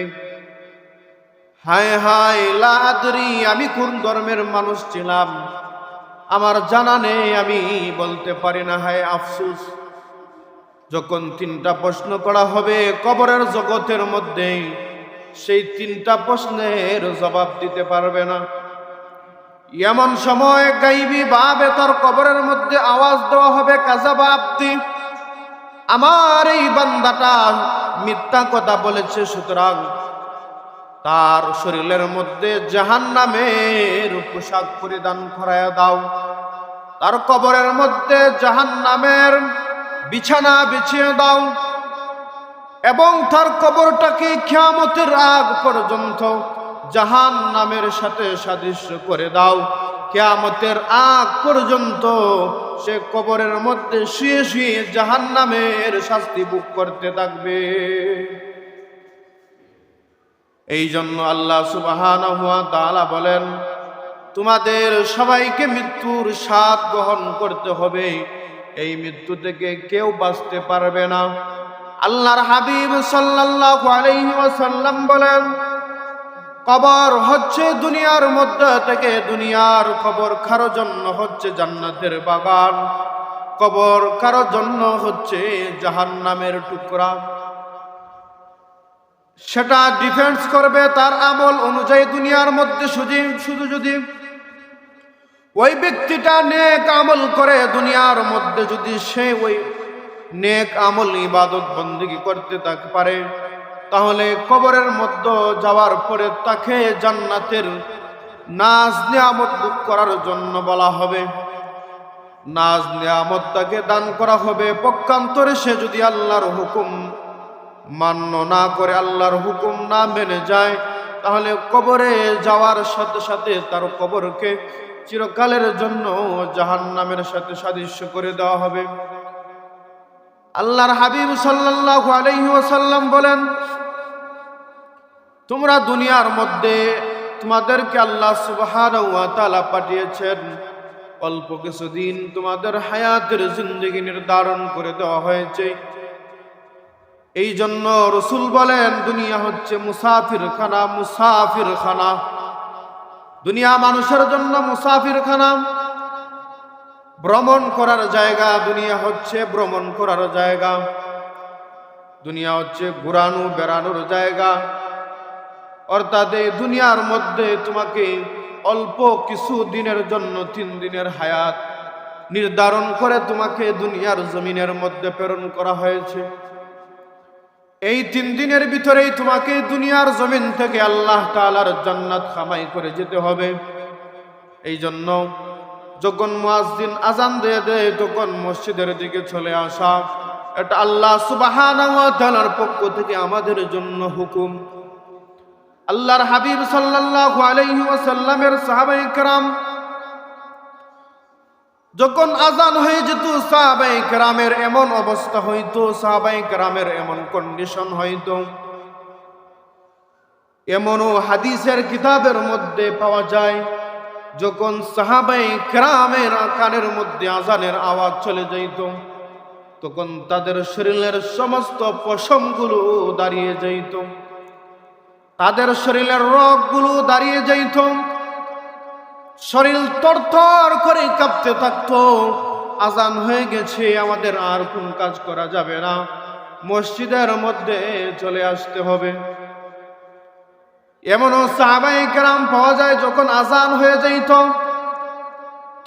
হায় হায় লা আদরি, আমি কোন ধর্মের মানুষ ছিলাম আমার জানা নেই, আমি বলতে পারি না, হায় আফসোস। যখন 3টা প্রশ্ন করা হবে কবরের জগতের মধ্যে, সেই 3টা প্রশ্নের জবাব দিতে পারবে না। এমন সময় গাইবি ভাবে তার কবরের মধ্যে আওয়াজ দেওয়া হবে, কাযাবা আবদি, আমার এই বান্দাটা মিথ্যা কথা বলেছে, সুতরাং তার শরীরের মধ্যে জাহান্নামের পোশাক পরিধান করায়া দাও, তার কবরের মধ্যে জাহান্নামের বিছানা বিছিয়ে দাও, এবং তার কবরটাকে কিয়ামতের আগ পর্যন্ত জাহান্নামের সাথে সাদৃশ্য করে দাও। কিয়ামতের আগ পর্যন্ত সে কবরের মধ্যে শুয়ে শুয়ে জাহান্নামের শাস্তি ভোগ করতে থাকবে। এই জন্য আল্লাহ সুবহানাহু ওয়া তাআলা বলেন, তোমাদের সবাইকে মৃত্যুর স্বাদ গ্রহণ করতে হবে, এই মৃত্যু থেকে কেউ বাঁচতে পারবে না। আল্লাহর হাবিব সাল্লাল্লাহু আলাইহি ওয়াসাল্লাম বলেন, কবর হচ্ছে দুনিয়ার মধ্যে থেকে, দুনিয়ার কবর কারো জন্য হচ্ছে জান্নাতের বাগান, কবর কারো জন্য হচ্ছে জাহান্নামের টুকরা। সেটা ডিফেন্স করবে তার আমল অনুযায়ী। দুনিয়ার মধ্যে শুধু যদি ওই ব্যক্তিটা নেক আমল করে, দুনিয়ার মধ্যে যদি সে ওই নেক আমল ইবাদত বন্দেগী করতে পারে, তাহলে কবরের মধ্যে যাওয়ার পরে তাকে জান্নাতের নাজ নিয়ামত ভোগ করার জন্য বলা হবে, নাজ নিয়ামত তাকে দান করা হবে। পক্ষান্তরে সে যদি আল্লাহর হুকুম মান্য না করে, আল্লাহর হুকুম না মেনে যায়, তাহলে কবরে যাওয়ার সাথে সাথে তার কবরকে চিরকালের জন্য জাহান্নামের সাথে সাদৃশ্য করে দেওয়া হবে। আল্লাহর হাবিব সাল্লাল্লাহু আলাইহি ওয়াসাল্লাম বলেন, তোমরা দুনিয়ার মধ্যে তোমাদেরকে আল্লাহ সুবহানাহু ওয়া তাআলা পাঠিয়েছেন, অল্প কিছুদিন তোমাদের হায়াতের জিন্দেগি নির্ধারণ করে দেওয়া হয়েছে। এই জন্য রাসূল বলেন, দুনিয়া হচ্ছে মুসাফিরখানা, মুসাফিরখানা। দুনিয়া মানুষের জন্য মুসাফিরখানা, ভ্রমণ করার জায়গা। দুনিয়া হচ্ছে ভ্রমণ করার জায়গা, দুনিয়া হচ্ছে ঘুরানো বেড়ানোর জায়গা। অর্থাৎ এই দুনিয়ার মধ্যে তোমাকে অল্প কিছু দিনের জন্য 3 দিনের হায়াত নির্ধারণ করে তোমাকে দুনিয়ার জমিনের মধ্যে প্রেরণ করা হয়েছে। এই 3 দিনের ভিতরেই তোমাকে দুনিয়ার জমিন থেকে আল্লাহ তাআলার জান্নাত কামাই করে যেতে হবে। এই জন্য যখন মুয়াজ্জিন আজান দিয়ে দেয়, তখন মসজিদের দিকে চলে আসা, এটা আল্লাহ সুবহানাহু ওয়া তাআলার পক্ষ থেকে আমাদের জন্য হুকুম। আল্লাহর হাবিব সাল্লাল্লাহু আলাইহি ওয়াসাল্লামের সাহাবায়ে কেরাম যখন আজান হয়ে যেত, সাহাবায়ে কেরামের এমন অবস্থা হইতো, সাহাবায়ে কেরামের এমন কন্ডিশন হইতো, এমনও হাদিসের কিতাবের মধ্যে পাওয়া যায়, যখন সাহাবায়ে কেরামের কানের মধ্যে আজানের আওয়াজ চলে যাইত, তখন তাদের শরীরের সমস্ত পশমগুলো দাঁড়িয়ে যাইত, তাদের শরীরের রগগুলো দাঁড়িয়ে যাইত, শরীর তরতর করে কাঁপতে থাকতো। আজান হয়ে গেছে, আমাদের আর কোন কাজ করা যাবে না, মসজিদের মধ্যে চলে আসতে হবে। এমনও সাহাবায়ে কেরাম পাওয়া যায়, যখন আজান হয়ে যাইত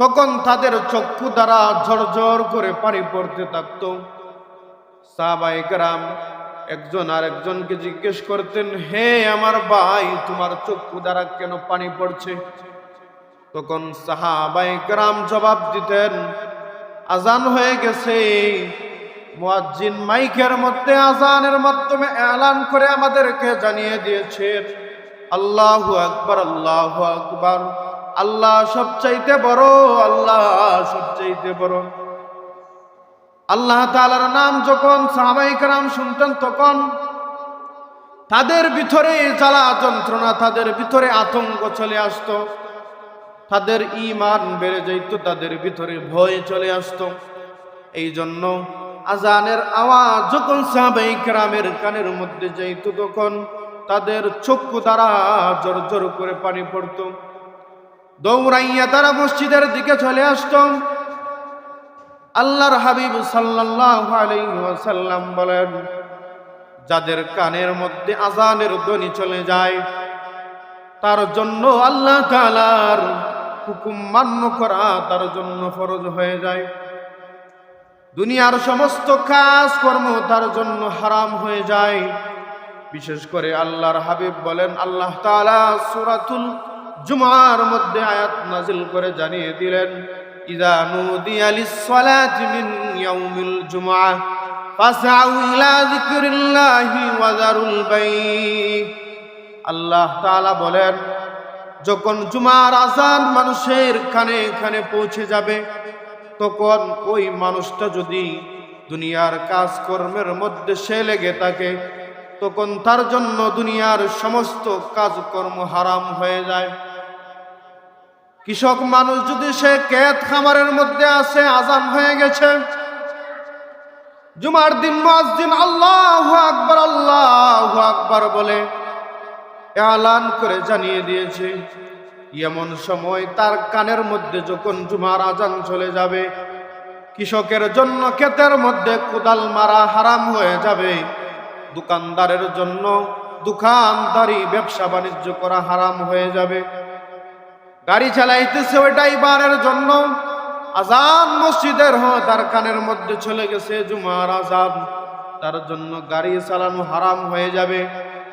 তখন তাদের চক্ষু দ্বারা ঝরঝর করে পানি পড়তে থাকতো। সাহাবায়ে কেরাম একজন আরেকজনকে জিজ্ঞেস করতেন, হে আমার ভাই, তোমার চক্ষু দ্বারা কেন পানি পড়ছে? তখন সাহাবায়ে কেরাম জবাব দিতেন, আজান হয়ে গেছে, মুয়াজ্জিন মাইকের মধ্যে আজানের মাধ্যমে এলান করে আমাদেরকে জানিয়ে দিয়েছেন, আল্লাহু আকবার, আল্লাহু আকবার, আল্লাহ সবচাইতে বড়, আল্লাহ সবচাইতে বড়। আল্লাহ তাআলার নাম যখন সাহাবায়ে কেরাম শুনতেন, তখন তাদের ভিতরে জ্বালা যন্ত্রণা, তাদের ভিতরে আতঙ্ক চলে আসতো, তাদের ঈমান বেড়ে যাইত, তাদের ভিতরে ভয় চলে আসতো। এই জন্য আজানের আওয়াজ যখন সাহাবায়ে কেরামের কানের মধ্যে যাইত, তখন তাদের চক্ষু দ্বারা জোর করে পানি পড়তো। দৌড়াইয়া তারা মসজিদের দিকে চলে আসতো। আল্লাহর হাবিব সাল্লাল্লাহু আলাইহি ওয়াসাল্লাম বলেন, যাদের কানের মধ্যে আজানের ধ্বনি চলে যায়, তার জন্য আল্লাহ তাআলার হুকুম মান্য করা তার জন্য ফরজ হয়ে যায়। দুনিয়ার সমস্ত কাজ কর্ম তার জন্য হারাম হয়ে যায়। বিশেষ করে আল্লাহর হাবিব বলেন, আল্লাহ তাআলা সূরাতুল জুমার মধ্যে আয়াত নাজিল করে জানিয়ে দিলেন, ইযা নুদিয়া লিস-সালাতি মিন ইয়াউমিল জুমআহ ফাসআউ ইলা যিকরিল্লাহি ওয়া যারুল বাই'। আল্লাহ তাআলা বলেন, যখন জুমার আজান মানুষের কানে কানে পৌঁছে যাবে, তখন ওই মানুষটা যদি দুনিয়ার কাজকর্মের মধ্যে সে লেগে থাকে, তখন তার জন্য দুনিয়ার সমস্ত কাজকর্ম হারাম হয়ে যায়। কৃষক মানুষ যদি সে ক্ষেত খামারের মধ্যে আসে, আজান হয়ে গেছে, জুমার দিন মুয়াজ্জিন আল্লাহু আকবার, আল্লাহু আকবার বলে এলান করে জানিয়ে দিয়েছে, এমন সময় তার কানের মধ্যে যখন জুমার আজান চলে যাবে, কৃষকের জন্য ক্ষেতের মধ্যে কোদাল মারা হারাম হয়ে যাবে, দোকানদারের জন্য দোকানদারি ব্যবসা বাণিজ্য করা হারাম হয়ে যাবে। গাড়ি চালাইতেছে ওই ড্রাইভারের জন্য আজান মসজিদের তার কানের মধ্যে চলে গেছে জুমার আজান, তার জন্য গাড়ি চালানো হারাম হয়ে যাবে।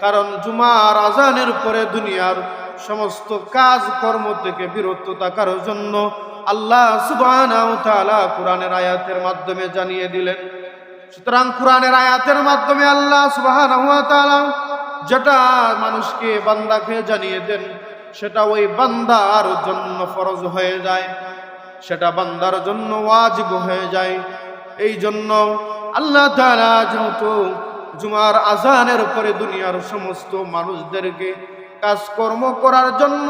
কারণ জুমার আজানের পরে দুনিয়ার সমস্ত কাজ কর্ম থেকে বিরত থাকার জন্য আল্লাহ সুবহানাহু ওয়া তাআলা কোরআনের আয়াতের মাধ্যমে জানিয়ে দিলেন। সুতরাং কোরআনের আয়াতের মাধ্যমে আল্লাহ সুবহানাহু ওয়া তাআলা যেটা মানুষকে বান্দাকে জানিয়ে দেন, সেটা ওই বান্দার জন্য ফরজ হয়ে যায়, সেটা বান্দার জন্য ওয়াজিব হয়ে যায়। এই জন্য আল্লাহ তাআলা যেহেতু জুমার আজানের পরে দুনিয়ার সমস্ত মানুষদেরকে কাজকর্ম করার জন্য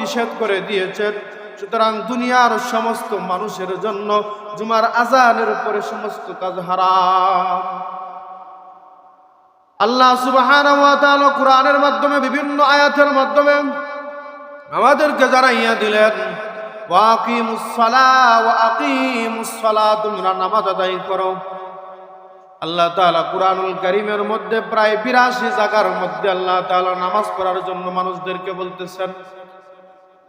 নিষেধ করে দিয়েছেন, সুতরাং দুনিয়ার সমস্ত মানুষের জন্য জুমার আজানের পরে সমস্ত কাজ হারাম। আল্লাহ সুবহানাহু ওয়া তাআলা কোরআনের মাধ্যমে বিভিন্ন আয়াতের মাধ্যমে আমাদেরকে জানাইয়া দিলেন, ওয়া আকিমুস সালাহ ওয়া আকিমুস সালাহ, তোমরা নামাজ আদায় করো। আল্লাহ তাআলা কুরআনুল কারীমের মধ্যে প্রায় ৮২ জায়গার মধ্যে আল্লাহ তাআলা নামাজ পড়ার জন্য মানুষদেরকে বলতেছেন,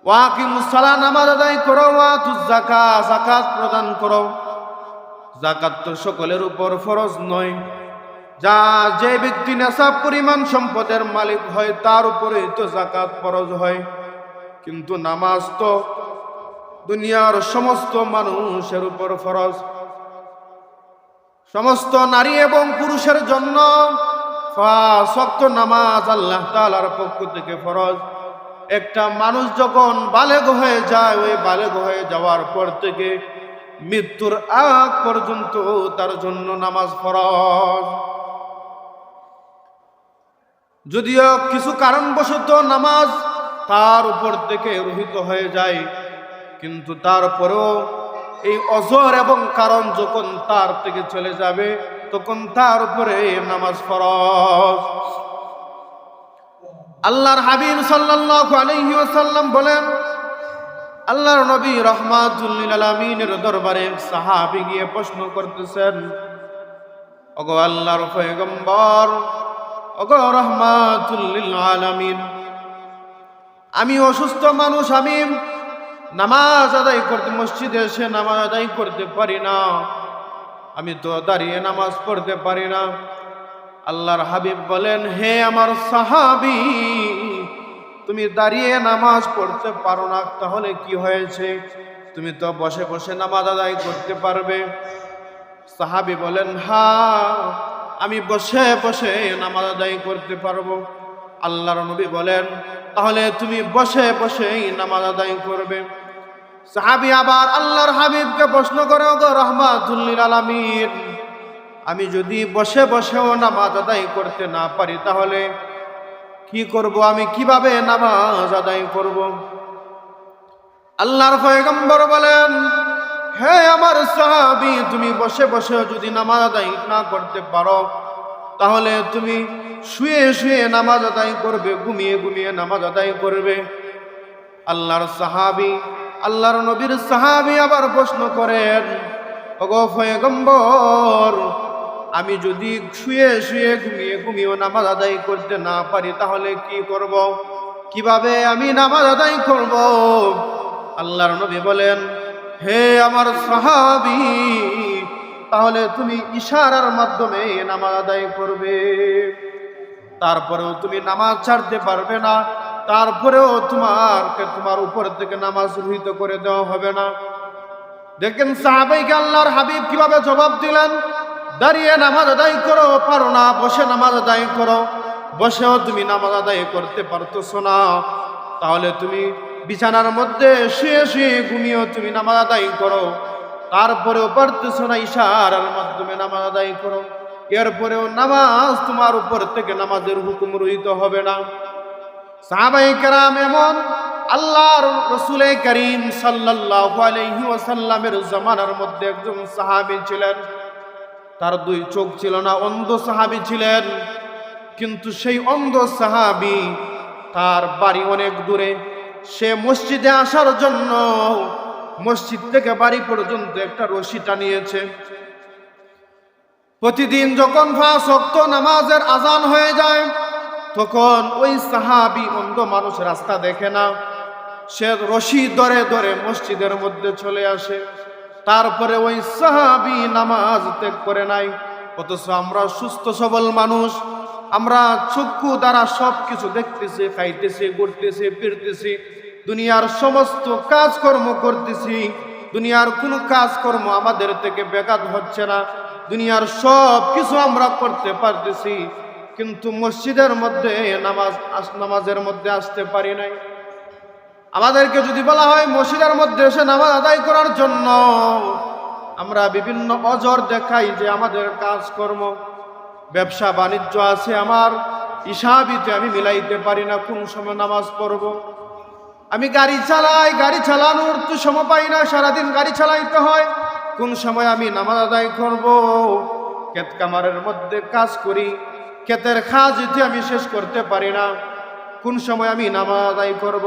ওয়া আকিমুস সালাহ, নামাজ আদায় করো, ওয়া আতুজ যাকাত, যাকাত প্রদান করো। যাকাত তো সকলের উপর ফরজ নয়, যে ব্যক্তি নেশাব পরিমাণ সম্পদের মালিক হয় তার উপরেই তো যাকাত ফরজ হয়। কিন্তু নামাজ তো দুনিয়ার সমস্ত মানুষের উপর ফরজ, সমস্ত নারী এবং পুরুষের জন্য ৫ ওয়াক্ত নামাজ আল্লাহ তাআলার পক্ষ থেকে ফরজ। একটা মানুষ যখন বালেগ হয়ে যায়, ওই বালেগ হয়ে যাওয়ার পর থেকে মৃত্যুর আগ পর্যন্ত তার জন্য নামাজ ফরজ। যদিও কিছু কারণবশত নামাজ তার উপর থেকে রহিত হয়ে যায়, কিন্তু তারপরেও এই অজর এবং কারণ যখন তার থেকে চলে যাবে, তখন তার উপরে নামাজ ফরজ। আল্লাহর হাবিব সাল্লাল্লাহু আলাইহি ওয়াসাল্লাম বলেন, আল্লাহর নবী রাহমাতুল লিল আলামিনের দরবারে সাহাবী গিয়ে প্রশ্ন করতেছেন, ওগো আল্লাহর পয়গম্বর, ওগো রাহমাতুল লিল আলামিন, আমি অসুস্থ মানুষ, আমি নামাজ আদায় করতে মসজিদে এসে নামাজ আদায় করতে পারি না, আমি তো দাঁড়িয়ে নামাজ পড়তে পারি না। আল্লাহর হাবিব বলেন, হে আমার সাহাবী, তুমি দাঁড়িয়ে নামাজ পড়তে পারো না, তাহলে কি হয়েছে? তুমি তো বসে বসে নামাজ আদায় করতে পারবে। সাহাবী বলেন, হ্যাঁ, আমি বসে বসে নামাজ আদায় করতে পারবো। আল্লাহর নবী বলেন, তাহলে তুমি বসে বসেই নামাজ আদায় করবে। সাহাবী আবার আল্লাহর হাবিবকে প্রশ্ন করে, ওগো রাহমাতুল লিল আলামিন, আমি যদি বসে বসেও নামাজ আদায় করতে না পারি তাহলে কি করব? আমি কিভাবে নামাজ আদায় করব? আল্লাহর পয়গম্বর বলেন, হে আমার সাহাবী, তুমি বসে বসে যদি নামাজ আদায় না করতে পারো তাহলে তুমি শুয়ে শুয়ে নামাজ আদায় করবে, ঘুমিয়ে ঘুমিয়ে নামাজ আদায় করবে। আল্লাহর সাহাবী, আল্লাহর নবীর সাহাবী আবার প্রশ্ন করেন, ওগো পয়গম্বর, আমি যদি শুয়ে শুয়ে ঘুমিয়ে ঘুমিয়ে নামাজ আদায় করতে না পারি তাহলে কি করব? কিভাবে আমি নামাজ আদায় করব? আল্লাহর নবী বলেন, হে আমার সাহাবী, তাহলে তুমি ইশারার মাধ্যমে নামাজ আদায় করবে। তারপরেও তুমি নামাজ ছাড়তে পারবে না, তারপরেও তোমার উপর থেকে নামাজ রহিত করে দেওয়া হবে না। দেখেন সাহাবাইকে আল্লাহর হাবিব কিভাবে জবাব দিলেন, দাঁড়িয়ে নামাজ আদায় করো পারো না, বসে নামাজ আদায় করো, বসেও তুমি নামাজ আদায় করতে পারতেছো না, তাহলে তুমি বিছানার মধ্যে শুয়ে শুয়ে ঘুমিয়েও তুমি নামাজ আদায় করো, তারপরেও পারতেছো না, ইশারার মাধ্যমে নামাজ আদায় করো, এরপরেও নামাজ তোমার উপর থেকে নামাজের হুকুম রহিত হবে না। সাহাবায়ে কেরাম এমন আল্লাহর রাসূল করিম সাল্লাল্লাহু আলাইহি ওয়াসাল্লামের জামানার মধ্যে একজন সাহাবী ছিলেন, তার দুই চোখ ছিল না, অন্ধ সাহাবী ছিলেন। কিন্তু সেই অন্ধ সাহাবী, তার বাড়ি অনেক দূরে, সে মসজিদে আসার জন্য মসজিদ থেকে বাড়ি পর্যন্ত একটা রশি টানিয়েছে। প্রতিদিন যখন 5 ওয়াক্ত নামাজের আজান হয়ে যায় তখন ওই সাহাবী অন্ধ মানুষ রাস্তা দেখে না, সে রশি ধরে ধরে মসজিদের মধ্যে চলে আসে। তারপরে ওই সাহাবী নামাজ ত্যাগ করে নাই। অথচ আমরা সুস্থ সবল মানুষ, আমরা চক্ষু দ্বারা সব কিছু দেখতেছি, খাইতেছি, ঘুরতেছি, ফিরতেছি, দুনিয়ার সমস্ত কাজকর্ম করতেছি, দুনিয়ার কোনো কাজকর্ম আমাদের থেকে বেকার হচ্ছে না, দুনিয়ার সব কিছু আমরা করতে পারতেছি, কিন্তু মসজিদের মধ্যে নামাজের মধ্যে আসতে পারি নাই। আমাদেরকে যদি বলা হয় মসজিদের মধ্যে এসে নামাজ আদায় করার জন্য, আমরা বিভিন্ন অজর দেখাই যে আমাদের কাজকর্ম, ব্যবসা বাণিজ্য আছে, আমার হিসাবিতে আমি মিলাইতে পারি না কোন সময় নামাজ পড়ব। আমি গাড়ি চালাই, গাড়ি চালানোর তো সময় পাই না, সারাদিন গাড়ি চালাইতে হয়, কোন সময় আমি নামাজ আদায় করব। ক্ষেত কামারের মধ্যে কাজ করি, ক্ষেতের কাজ যদি আমি শেষ করতে পারি না, কোন সময় আমি নামাজ আদায় করব।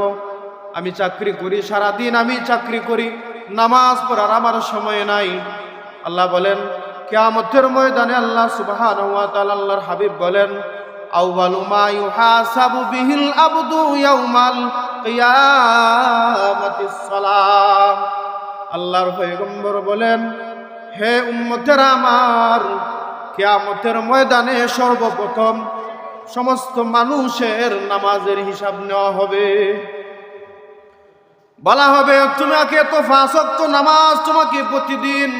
আমি চাকরি করি, সারাদিন আমি চাকরি করি, নামাজ পড়ার আমার সময় নাই। আল্লাহ বলেন কিয়ামতের ময়দানে আল্লাহ সুবহানাহু ওয়া তাআলা, আল্লাহর হাবিব বলেন, আউয়ালু মা ইউহাসাবু বিহিল আবদু ইয়াউমাল কিয়ামাতিস সালাম। আল্লাহর পয়গম্বর বলেন, হে উম্মতেরা আমার, কিয়ামতের ময়দানে সর্বপ্রথম সমস্ত মানুষের নামাজের হিসাব নেওয়া হবে। বলা হবে, তোমাকে তো 5 ওয়াক্ত নামাজ তোমাকে প্রতিদিন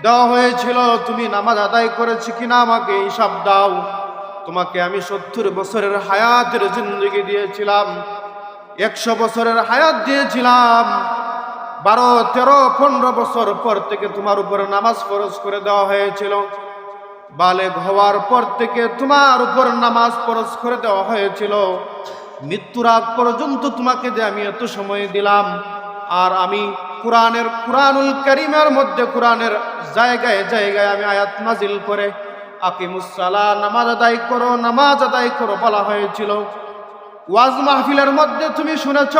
দেওয়া হয়েছিল, তুমি নামাজ আদায় করেছি কিনা আমাকে হিসাব দাও। তোমাকে আমি 70 বছরের হায়াতের জিন্দেগি দিয়েছিলাম, 100 বছরের হায়াত দিয়েছিলাম, 12, 13, 15 বছর পর থেকে তোমার উপরে নামাজ ফরজ করে দেওয়া হয়েছিল, বালেগ হওয়ার পর থেকে তোমার উপর নামাজ ফরজ করে দেওয়া হয়েছিল, মৃত্যুর আগ পর্যন্ত তোমাকে যে আমি এত সময় দিলাম। আর আমি কুরআনুল কারীমের মধ্যে, কুরআনের জায়গায় জায়গায় আমি আয়াত নাজিল করে আকিমুস সালাহ, নামাজ আদায় করো, নামাজ আদায় করো বলা হয়েছিল। ওয়াজ মাহফিলের মধ্যে তুমি শুনেছ,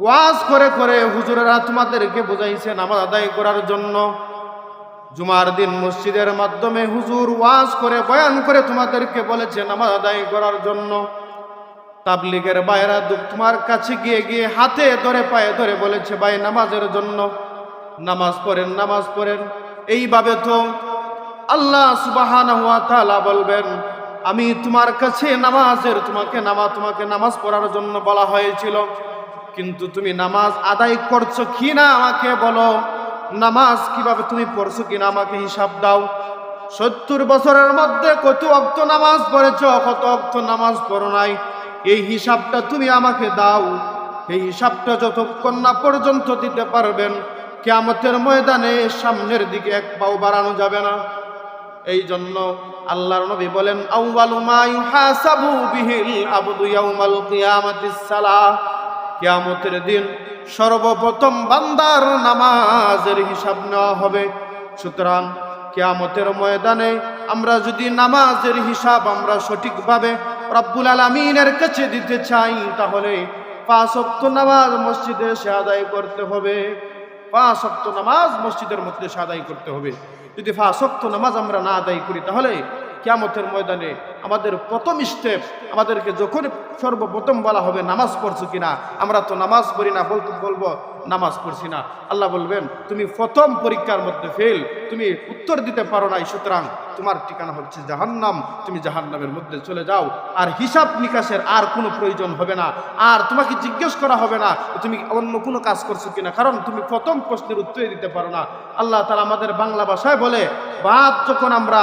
ওয়াজ করে করে হুজুরেরা তোমাদেরকে বুঝাইছে নামাজ আদায় করার জন্য। জুমার দিন মসজিদের মাধ্যমে হুজুর ওয়াজ করে বয়ান করে তোমাদেরকে বলেছে নামাজ আদায় করার জন্য। তাবলীগের বাইরা তোমার কাছে গিয়ে গিয়ে হাতে ধরে পায়ে ধরে বলেছে ভাই নামাজের জন্য, নামাজ পড়েন নামাজ পড়েন। এইভাবে তো আল্লাহ সুবহানাহু ওয়া তাআলা বলবেন আমি তোমার কাছে তোমাকে নামাজ পড়ার জন্য বলা হয়েছিল, কিন্তু তুমি নামাজ আদায় করছো কিনা আমাকে বলো, নামাজ কিভাবে তুমি পড়ছো কিনা আমাকে হিসাব দাও। 70 বছরের মধ্যে কত ওয়াক্ত নামাজ পড়েছো, কত ওয়াক্ত নামাজ পড়ো নাই, এই হিসাবটা তুমি আমাকে দাও। এই হিসাবটা যতক্ষণ না পর্যন্ত দিতে পারবেন কিয়ামতের ময়দানে সামনের দিকে এক পাও বাড়ানো যাবে না। এই জন্য আল্লাহর নবী বলেন আউয়ালু মা ইউহাসাবু বিহিল আবদু ইয়াউমাল কিয়ামাতিস সালাহ, কিয়ামতের দিন সর্বপ্রথম বান্দার নামাজের হিসাব নেওয়া হবে। সুতরাং কিয়ামতের ময়দানে আমরা যদি নামাজের হিসাব আমরা সঠিকভাবে রব্বুল আলামিনের কাছে দিতে চাই, তাহলে 5 ওয়াক্ত নামাজ মসজিদে এসে আদায় করতে হবে। 5 ওয়াক্ত নামাজ মসজিদের মধ্যে এসে আদায় করতে হবে। যদি 5 ওয়াক্ত নামাজ আমরা না আদায় করি, তাহলে কিয়ামতের ময়দানে আমাদের প্রথম স্টেপ, আমাদেরকে যখন সর্বপ্রথম বলা হবে নামাজ পড়ছো কিনা, আমরা তো নামাজ পড়ি না, বলবো নামাজ পড়ছি না। আল্লাহ বলবেন তুমি প্রথম পরীক্ষার মধ্যে ফেল, তুমি উত্তর দিতে পারো নাই, সুতরাং তোমার ঠিকানা হচ্ছে জাহান্নাম, তুমি জাহান্নামের মধ্যে চলে যাও। আর হিসাব নিকাশের আর কোনো প্রয়োজন হবে না, আর তোমাকে জিজ্ঞেস করা হবে না তুমি অন্য কোনো কাজ করছো কিনা, কারণ তুমি প্রথম প্রশ্নের উত্তর দিতে পারো না। আল্লাহ তাআলা আমাদের বাংলা ভাষায় বলে ভাত যখন আমরা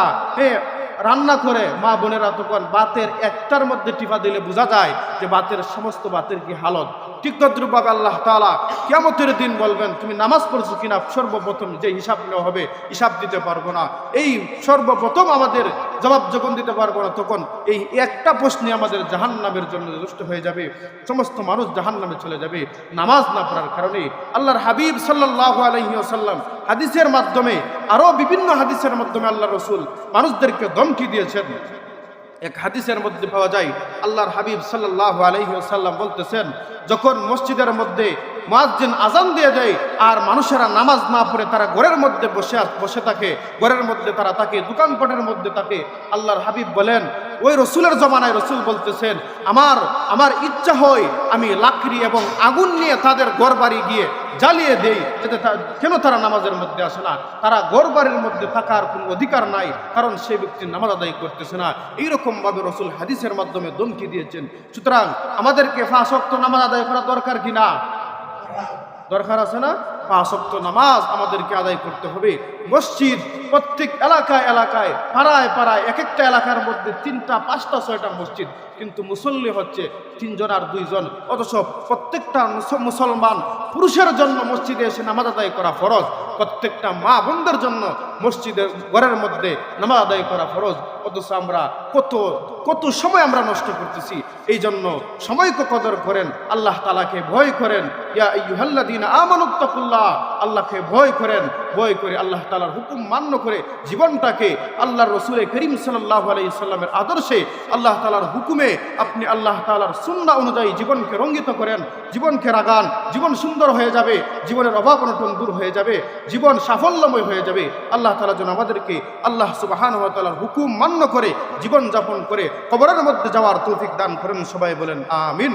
রান্না করে মা বোনেরা তখন বাতের একটার মধ্যে টিপা দিলে বোঝা যায় যে বাতের সমস্ত বাতের কি হালত। ঠিক তদ্রূপভাবে আল্লাহ তাআলা কিয়ামতের দিন বলবেন তুমি নামাজ পড়ছো কিনা, সর্বপ্রথম যে হিসাব নেওয়া হবে হিসাব দিতে পারবো না। এই সর্বপ্রথম আমাদের জবাব যখন দিতে পারবো না, তখন এই একটা প্রশ্নে আমাদের জাহান্নামের জন্য যথেষ্ট হয়ে যাবে, সমস্ত মানুষ জাহান্নামে চলে যাবে নামাজ না পড়ার কারণে। আল্লাহর হাবিব সাল্লাল্লাহু আলাইহি ওয়াসাল্লাম হাদিসের মাধ্যমে, আরো বিভিন্ন হাদিসের মাধ্যমে আল্লাহ রাসূল মানুষদেরকে ধমকি দিয়েছেন। এক হাদিসের মধ্যে পাওয়া যায় আল্লাহর হাবিব সাল্লাল্লাহু আলাইহি ওয়াসাল্লাম বলতেছেন, যখন মসজিদের মধ্যে মুয়াজ্জিন আজান দিয়ে দেয় আর মানুষেরা নামাজ না পড়ে তারা ঘরের মধ্যে বসে থাকে, ঘরের মধ্যে তারা থাকে, দোকানপাটের মধ্যে থাকে, আল্লাহর হাবিব বলেন ওই রসুলের জমানায় রসুল বলতেছেন আমার ইচ্ছা হয় আমি লাকড়ি এবং আগুন নিয়ে তাদের ঘর বাড়ি গিয়ে জ্বালিয়ে দেই, কেন তারা নামাজের মধ্যে আসে না, তারা ঘর বাড়ির মধ্যে থাকার কোনো অধিকার নাই, কারণ সেই ব্যক্তি নামাজ আদায় করতেছে না। এইরকম ভাবে রসুল হাদিসের মাধ্যমে ধমকি দিয়েছেন। সুতরাং আমাদেরকে 5 ওয়াক্ত নামাজ আদায় করা দরকার কিনা? দরকার আছে না? 5 ওয়াক্ত নামাজ আমাদেরকে আদায় করতে হবে। মসজিদ প্রত্যেক এলাকায় এলাকায়, পাড়ায় পাড়ায়, এক একটা এলাকার মধ্যে 3টা 5টা 6টা মসজিদ, কিন্তু মুসল্লি হচ্ছে 3 জন আর 2 জন। অথচ প্রত্যেকটা মুসলমান পুরুষের জন্য মসজিদে এসে নামাজ আদায় করা ফরজ, প্রত্যেকটা মা বোনদের জন্য মসজিদের ঘরের মধ্যে নামাজ আদায় করা ফরজ। অথচ আমরা কত সময় আমরা নষ্ট করতেছি। এই জন্য সময়কে কদর করেন, আল্লাহ তাআলাকে ভয় করেন। ইয়া আইয়ুহাল্লাযীনা আমানুত্তাকুল্লাহ, আল্লাহকে ভয় করেন, ভয় করে আল্লাহ তাআলার হুকুম মান্য করে জীবনটাকে আল্লাহর রাসূল করিম সাল্লাল্লাহু আলাইহি সাল্লামের আদর্শে, আল্লাহ তাআলার হুকুমে আপনি আল্লাহ তাআলার সুন্নাহ অনুযায়ী জীবনকে রঙ্গিত করেন, জীবনকে রাগান, জীবন সুন্দর হয়ে যাবে, জীবনের অভাব অনটন দূর হয়ে যাবে, জীবন সাফল্যময় হয়ে যাবে। আল্লাহ তাআলা যেন আমাদেরকে আল্লাহ সুবহানাহু ওয়া তাআলার হুকুম মান্য করে জীবন যাপন করে কবরের মধ্যে যাওয়ার তৌফিক দান করেন। সবাই বলেন আমিন।